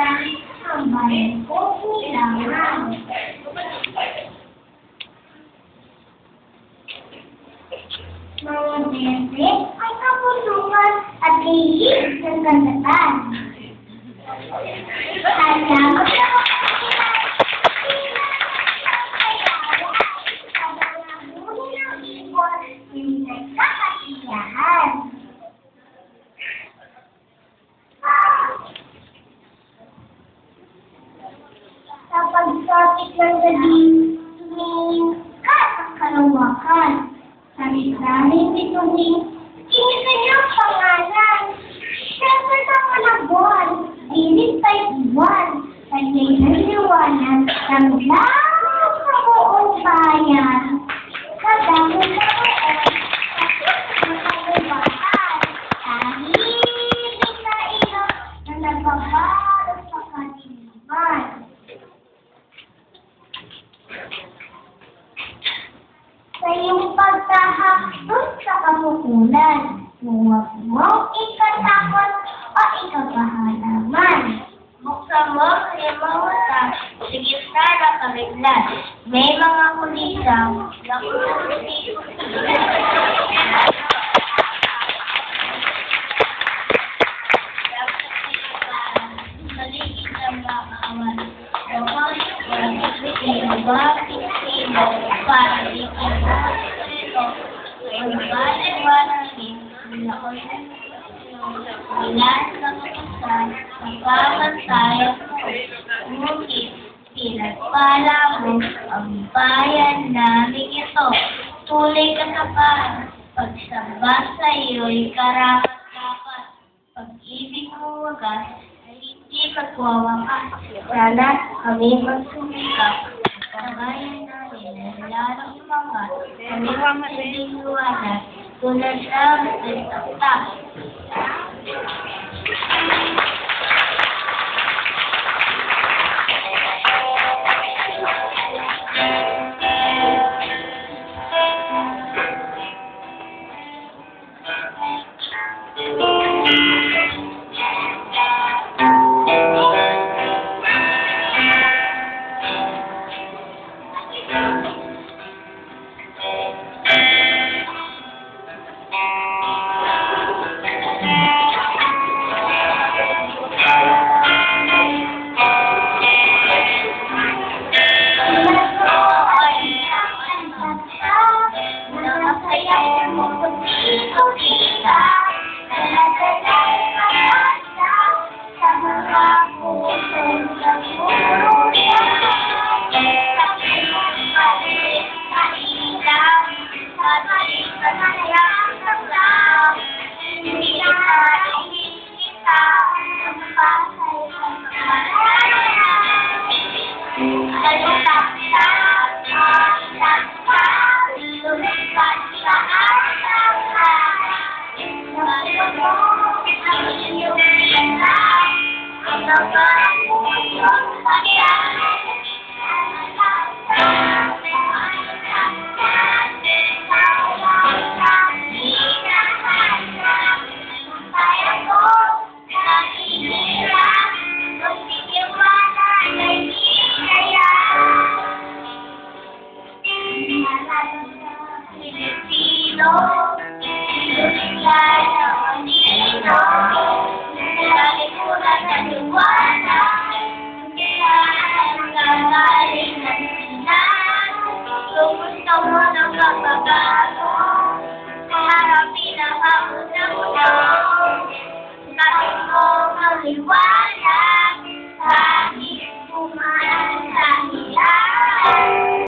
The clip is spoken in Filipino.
dahil ang bayan ko kailangan. Mga bebe ay kabulungan at lihim ng kandatan. Alam mo siya sa pagsapit ng gabi, tumingin ka sa kalawakan. Sa ilalim nitong tingin kanyang pangalan. Siyempre sa malabon, dinig pa'y iwan. Kanya'y naliwanag ng lamang sa buong bayan. Sa damo sa buong, sa kalawakan. Tahimik na ilog na nagbabalot sa kadiliman. Sa iyong pagtahakot sa kamukulan, kung wag mong ikatakot o ikapahalaman. Buksan mo ang limang mata sa gitna ng kabiglan. May mga kulisang na kulisang paligid ng makawan. Bakit sino para ikin ito ay maliwanagin na ilan sa kapasan ang pamantayan mo. Ngunit pinagpala mo ang bayan namin ito. Tunay ka sa paan, pagsamba sa iyo'y karapat-dapat. Pag-ibig mo wagas ay hindi magwawakas. Sana kami magsumikap. Kabayan namin ang larang mga kanilang liwanag tulad ng nagtaktak. Bye.